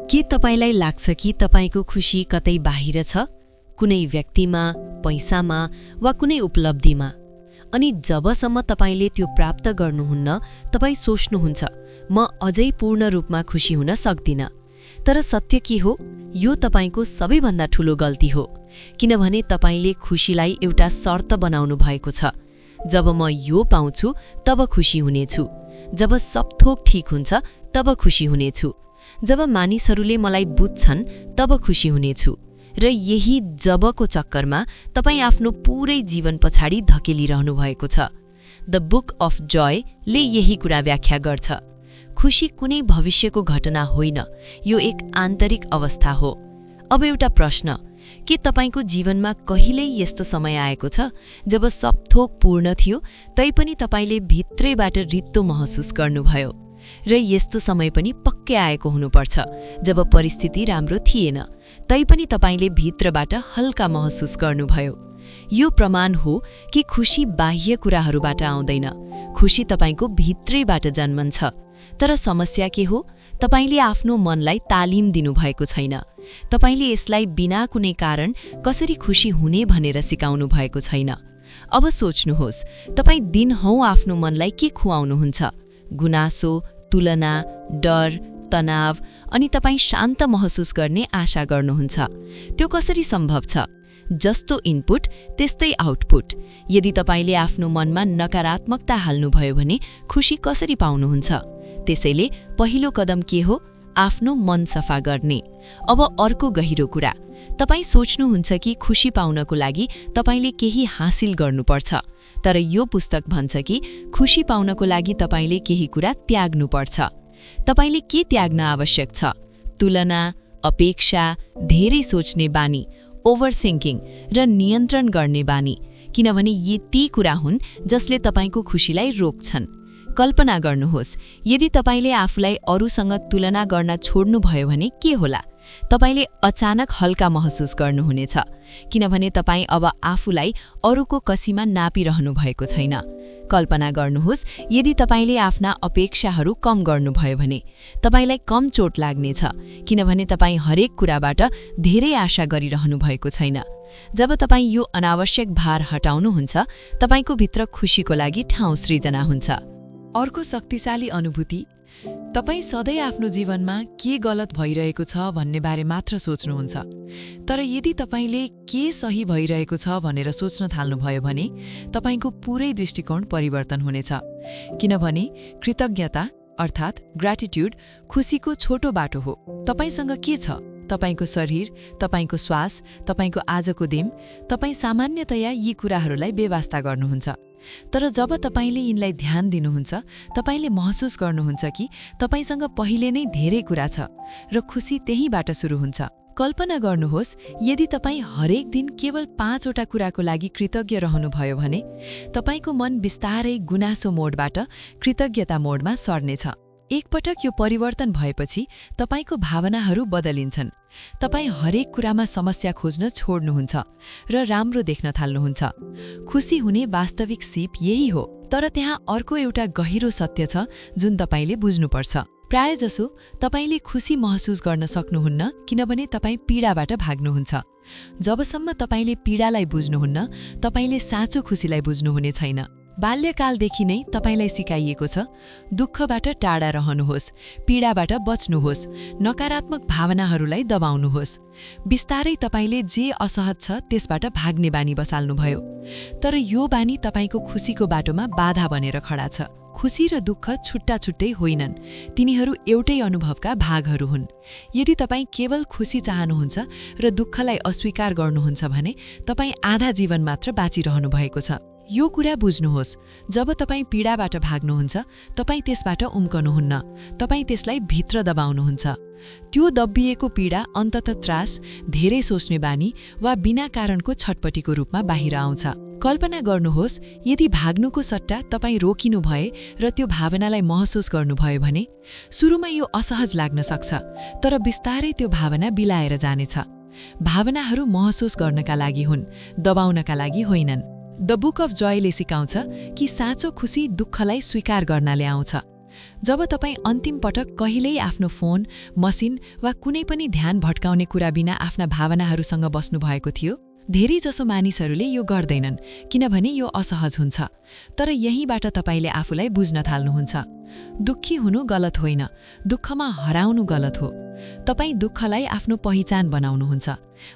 के तपाईलाई लाग्छ कि तपाईको खुशी कतै बाहिर छ, कुनै व्यक्तिमा, पैसामा वा कुनै उपलब्धिमा? अनि जबसम्म तपाईले त्यो प्राप्त गर्नुहुन्न, तपाई सोच्नुहुन्छ म अझै पूर्ण रूपमा खुशी हुन सक्दिन। तर सत्य के हो? यो तपाईको सबैभन्दा ठूलो गल्ती हो, किनभने तपाईले खुशीलाई एउटा शर्त बनाउनु भएको छ। जब म यो पाउँछु तब खुशी हुनेछु, जब सब थोक ठीक हुन्छ तब खुशी हुनेछु, जब मानिसहरूले मलाई बुझ्छन् तब खुशी हुनेछु। र यही जबको चक्करमा तपाई आफ्नो पूरै जीवन पछाडि धकेलिरहनु भएको छ। द बुक अफ जय ले यही कुरा व्याख्या गर्छ। खुशी कुनै भविष्यको घटना होइन, यो एक आन्तरिक अवस्था हो। अब एउटा प्रश्न, के तपाईको जीवनमा कहिल्यै यस्तो समय आएको छ जब सब थोक पूर्ण थियो तैपनि तपाईले भित्रैबाट रित्तो महसुस गर्नुभयो? र यस्तो समय पनि पक्कै आएको हुनुपर्छ जब परिस्थिति राम्रो थिएन तैपनि तपाईले भित्रबाट हल्का महसुस गर्नुभयो। यो प्रमाण हो कि खुशी बाह्य कुराहरूबाट आउँदैन, खुशी तपाईको भित्रैबाट जन्मन्छ। तर समस्या के हो? तपाईले आफ्नो मनलाई तालिम दिनुभएको छैन। तपाईले यसलाई बिना कुनै कारण कसरी खुशी हुने भनेर सिकाउनु भएको छैन। अब सोच्नुहोस्, तपाई दिनहौ आफ्नो मनलाई के खुवाउनुहुन्छ? गुनासो, तुलना, डर, तनाव, अनि तपाई शान्त महसुस गर्ने आशा गर्नुहुन्छ। त्यो कसरी सम्भव छ? जस्तो इनपुट त्यस्तै आउटपुट। यदि तपाईले आफ्नो मनमा नकारात्मकता हाल्नुभयो भने खुशी कसरी पाउनुहुन्छ? त्यसैले पहिलो कदम के हो? आफ्नो मन सफा गर्ने। अब अर्को गहिरो कुरा, तपाई सोच्नुहुन्छ कि खुशी पाउनको लागि तपाईले केही हासिल गर्नुपर्छ। तर यो पुस्तक भन्छ कि खुशी पाउनको लागि तपाईले केही कुरा त्याग्नुपर्छ। तपाईले के त्याग्न आवश्यक छ? तुलना, अपेक्षा, धेरै सोच्ने बानी, ओभरथिङ्किङ र नियन्त्रण गर्ने बानी, किनभने यी ती कुरा हुन् जसले तपाईको खुशीलाई रोक्छन्। कल्पना गर्नुहोस्, यदि तपाईले आफूलाई अरूसँग तुलना गर्न छोड्नुभयो भने के होला? तपाईले अचानक हल्का महसुस गर्नुहुनेछ, किनभने तपाई अब आफूलाई अरूको कसीमा नापिरहनु भएको छैन। कल्पना गर्नुहोस्, यदि तपाईले आफ्ना अपेक्षाहरू कम गर्नुभयो भने तपाईलाई कम चोट लाग्नेछ, किनभने तपाई हरेक कुराबाट धेरै आशा गरिरहनु भएको छैन। जब तपाई यो अनावश्यक भार हटाउनुहुन्छ, तपाईको भित्र खुशीको लागि ठाउँ सृजना हुन्छ। अर्को शक्तिशाली अनुभूति, तपाई सधैँ आफ्नो जीवनमा के गलत भइरहेको छ भन्ने बारे मात्र सोच्नुहुन्छ। तर यदि तपाईले के सही भइरहेको छ भनेर सोच्न थाल्नुभयो भने तपाईको पूरै दृष्टिकोण परिवर्तन हुनेछ। किनभने कृतज्ञता अर्थात् ग्र्याटिट्युड खुशीको छोटो बाटो हो। तपाईसँग के छ? तपाईको शरीर, तपाईको श्वास, तपाईको आजको दिन। तपाई सामान्यतया यी कुराहरूलाई बेवास्ता गर्नुहुन्छ। तर जब तपाईले यिनलाई ध्यान दिनुहुन्छ, तपाईले महसुस गर्नुहुन्छ कि तपाईसँग पहिले नै धेरै कुरा छ र खुशी त्यहीबाट सुरु हुन्छ। कल्पना गर्नुहोस्, यदि तपाई हरेक दिन केवल 5 वटा कुराको लागि कृतज्ञ रहनुभयो भने तपाईको मन बिस्तारै गुनासो मोडबाट कृतज्ञता मोडमा सर्नेछ। एकपटक यो परिवर्तन भएपछि तपाईको भावनाहरू बदलिन्छन्। तपाई हरेक कुरामा समस्या खोज्न छोड्नुहुन्छ र राम्रो देख्न थाल्नुहुन्छ। खुशी हुने वास्तविक सिप यही हो। तर त्यहाँ अर्को एउटा गहिरो सत्य छ जुन तपाईले बुझ्नुपर्छ। प्रायजसो तपाईले खुशी महसुस गर्न सक्नुहुन्न किनभने तपाई पीडाबाट भाग्नुहुन्छ। जबसम्म तपाईले पीडालाई बुझ्नुहुन्न, तपाईले साँचो खुशीलाई बुझ्नुहुने छैन। बाल्यकालदेखि नै तपाईलाई सिकाइएको छ, दुःखबाट टाढा रहनुहोस्, पीडाबाट बच्नुहोस्, नकारात्मक भावनाहरूलाई दबाउनुहोस्। बिस्तारै तपाईले जे असहज छ त्यसबाट भाग्ने बानी बसाल्नुभयो। तर यो बानी तपाईको खुशीको बाटोमा बाधा बनेर खडा छ। खुशी र दुःख छुट्टा छुट्टै होइनन्, तिनीहरू एउटै अनुभवका भागहरू हुन्। यदि तपाई केवल खुशी चाहनुहुन्छ र दुःखलाई अस्वीकार गर्नुहुन्छ भने तपाई आधा जीवन मात्र बाँचिरहनु भएको छ। यो कुरा बुझ्नुहोस्, जब तपाई पीडाबाट भाग्नुहुन्छ, तपाई त्यसबाट उम्कनुहुन्न, तपाई त्यसलाई भित्र दबाउनुहुन्छ। त्यो दब्बिएको पीडा अन्ततः त्रास, धेरै सोच्ने बानी वा बिना कारणको छटपटीको रूपमा बाहिर आउँछ। कल्पना गर्नुहोस्, यदि भाग्नुको सट्टा तपाई रोकिनु भए र त्यो भावनालाई महसुस गर्नुभयो भने सुरुमा यो असहज लाग्न सक्छ, तर बिस्तारै त्यो भावना बिलाएर जानेछ। भावनाहरू महसुस गर्नका लागि हुन्, दबाउनका लागि होइनन्। द बुक अफ जयले सिकाउँछ कि साँचो खुशी दुःखलाई स्वीकार गर्नाले आउँछ। जब तपाईँ अन्तिम पटक कहिल्यै आफ्नो फोन, मसिन वा कुनै पनि ध्यान भट्काउने कुरा बिना आफ्ना भावनाहरूसँग बस्नुभएको थियो? धेरैजसो मानिसहरूले यो गर्दैनन् किनभने यो असहज हुन्छ। तर यहीँबाट तपाईँले आफूलाई बुझ्न थाल्नुहुन्छ। दुःखी हुनु गलत होइन, दुःखमा हराउनु गलत हो। तपाईँ दुःखलाई आफ्नो पहिचान बनाउनुहुन्छ।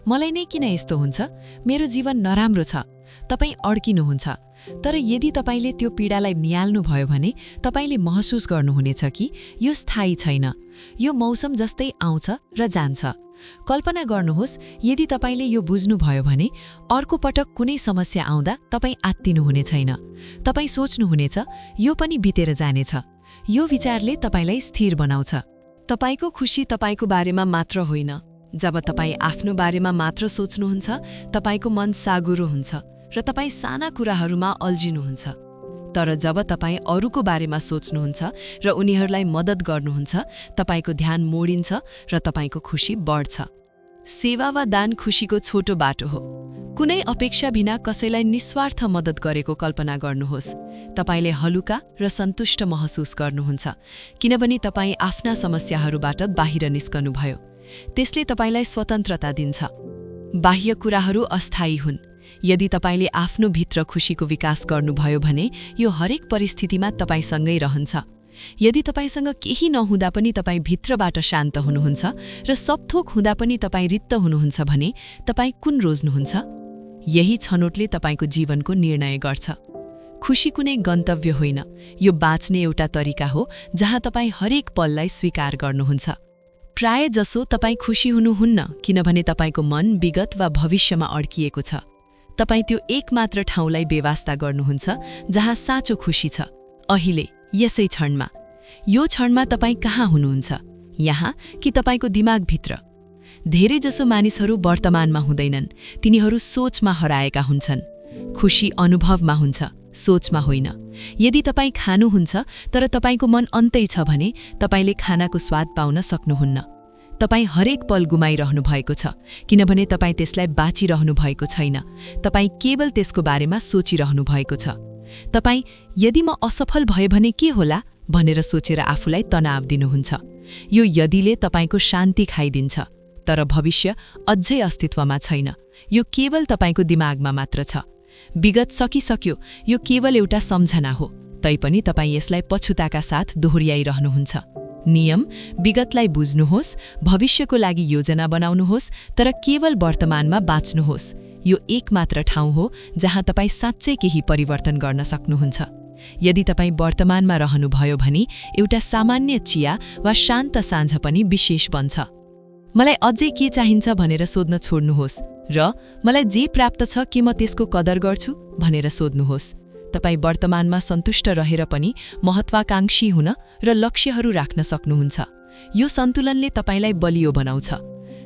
मलाई नै किन यस्तो हुन्छ? मेरो जीवन नराम्रो छ। तपाईँ अड्किनुहुन्छ। तर यदि तपाईँले त्यो पीडालाई निहाल्नुभयो भने तपाईँले महसुस गर्नुहुनेछ कि यो स्थायी छैन, यो मौसम जस्तै आउँछ र जान्छ। कल्पना गर्नुहोस्, यदि तपाईँले यो बुझ्नुभयो भने अर्को पटक कुनै समस्या आउँदा तपाईँ आत्तिनुहुने छैन। तपाईँ सोच्नुहुनेछ, यो पनि बितेर जानेछ। यो विचारले तपाईँलाई स्थिर बनाउँछ। तपाईको खुशी तपाईको बारेमा मात्र होइन। जब तपाईँ आफ्नो बारेमा मात्र सोच्नुहुन्छ, तपाईको मन सागुरो हुन्छ र तपाईँ साना कुराहरूमा अल्झिनुहुन्छ। तर जब तपाईँ अरूको बारेमा सोच्नुहुन्छ र उनीहरूलाई मद्दत गर्नुहुन्छ, तपाईको ध्यान मोडिन्छ र तपाईको खुशी बढ्छ। सेवा वा दान खुशीको छोटो बाटो हो। कुनै अपेक्षा बिना कसैलाई निस्वार्थ मद्दत गरेको कल्पना गर्नुहोस्। तपाईले हलुका र सन्तुष्ट महसुस गर्नुहुन्छ किनभने तपाईँ आफ्ना समस्याहरूबाट बाहिर निस्कनुभयो। त्यसले तपाईलाई स्वतन्त्रता दिन्छ। बाह्य कुराहरू अस्थायी हुन्। यदि तपाईले आफ्नो भित्र खुशीको विकास गर्नुभयो भने यो हरेक परिस्थितिमा तपाईसँगै रहन्छ। यदि तपाईसँग केही नहुँदा पनि तपाईँ भित्रबाट शान्त हुनुहुन्छ र सबथोक हुँदा पनि तपाईँ रित्त हुनुहुन्छ भने तपाईँ कुन रोज्नुहुन्छ? यही छनोटले तपाईको जीवनको निर्णय गर्छ। खुशी कुनै गन्तव्य होइन, यो बाँच्ने एउटा तरिका हो जहाँ तपाईँ हरेक पललाई स्वीकार गर्नुहुन्छ। प्राय जसो तपाईँ खुशी हुनुहुन्न किनभने तपाईको मन विगत वा भविष्यमा अड्किएको छ। तपाईँ त्यो एकमात्र ठाउँलाई बेवास्ता गर्नुहुन्छ जहाँ साँचो खुशी छ, अहिले, यसै क्षणमा। यो क्षणमा तपाईँ कहाँ हुनुहुन्छ? यहाँ कि तपाईको दिमागभित्र? धेरैजसो मानिसहरू वर्तमानमा हुँदैनन्, तिनीहरू सोचमा हराएका हुन्छन्। खुशी अनुभवमा हुन्छ, सोचमा होइन। यदि तपाईँ खानुहुन्छ तर तपाईको मन अन्तै छ भने तपाईले खानाको स्वाद पाउन सक्नुहुन्न। तपाईँ हरेक पल गुमाइरहनु भएको छ किनभने तपाईँ त्यसलाई बाँचिरहनु भएको छैन। तपाईँ केवल त्यसको बारेमा सोचिरहनु भएको छ। तपाईँ यदि म असफल भए भने के होला भनेर सोचेर आफूलाई तनाव दिनुहुन्छ। यो यदिले तपाईको शान्ति खाइदिन्छ, तर भविष्य अझै अस्तित्वमा छैन। यो केवल तपाईको दिमागमा मात्र छ। विगत सकिसक्यो, यो केवल एउटा सम्झना हो, तैपनि तपाईँ यसलाई पछुताका साथ दोहोर्याइरहनुहुन्छ। नियम: विगतलाई बुझ्नुहोस्, भविष्यको लागि योजना बनाउनुहोस्, तर केवल वर्तमानमा बाँच्नुहोस्। यो एकमात्र ठाउँ हो जहाँ तपाईँ साँच्चै केही परिवर्तन गर्न सक्नुहुन्छ। यदि तपाईँ वर्तमानमा रहनुभयो भने एउटा सामान्य चिया वा शान्त साँझ पनि विशेष बन्छ। मलाई अझै के चाहिन्छ भनेर सोध्न छोड्नुहोस् र मलाई जे प्राप्त छ के म त्यसको कदर गर्छु भनेर सोध्नुहोस्। तपाईँ वर्तमानमा सन्तुष्ट रहेर पनि महत्वाकांक्षी हुन र लक्ष्यहरू राख्न सक्नुहुन्छ। यो सन्तुलनले तपाईलाई बलियो बनाउँछ।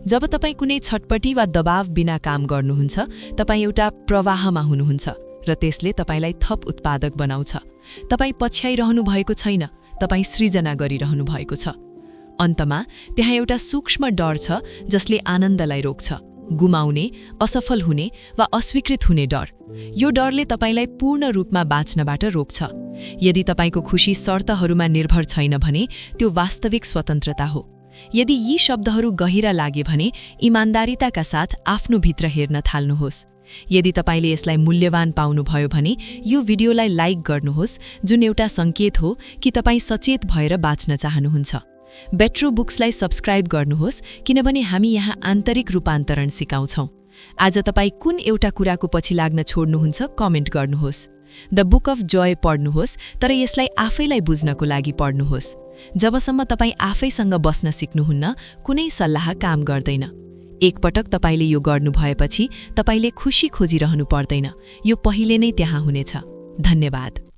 जब तपाईँ कुनै छटपटी वा दबाव बिना काम गर्नुहुन्छ, तपाईँ एउटा प्रवाहमा हुनुहुन्छ र त्यसले तपाईलाई थप उत्पादक बनाउँछ। तपाईँ पछ्याइरहनु भएको छैन, तपाईँ सृजना गरिरहनु भएको छ। अन्तमा त्यहाँ एउटा सूक्ष्म डर छ जसले आनन्दलाई रोक्छ। गुमाउने, असफल हुने वा अस्वीकृत हुने डर। यो डरले तपाईलाई पूर्ण रूपमा बाँच्नबाट रोक्छ। यदि तपाईको खुशी शर्तहरूमा निर्भर छैन भने त्यो वास्तविक स्वतन्त्रता हो। यदि यी शब्दहरू गहिरा लागे भने इमान्दारिताका साथ आफ्नो भित्र हेर्न थाल्नुहोस्। यदि तपाईले यसलाई मूल्यवान पाउनुभयो भने यो भिडियोलाई लाइक गर्नुहोस्, जुन एउटा संकेत हो कि तपाईँ सचेत भएर बाँच्न चाहनुहुन्छ। बेट्रो बुक्सलाई सब्स्क्राइब गर्नुहोस् किनभने हामी यहाँ आन्तरिक रूपान्तरण सिकाउँछौँ। आज तपाईँ कुन एउटा कुराको पछि लाग्न छोड्नुहुन्छ कमेन्ट गर्नुहोस्। द बुक अफ जय पढ्नुहोस्, तर यसलाई आफैलाई बुझ्नको लागि पढ्नुहोस्। जबसम्म तपाईँ आफैसँग बस्न सिक्नुहुन्न, कुनै सल्लाह काम गर्दैन। एकपटक तपाईले यो गर्नुभएपछि तपाईले खुशी खोजिरहनु पर्दैन। यो पहिले नै त्यहाँ हुनेछ। धन्यवाद।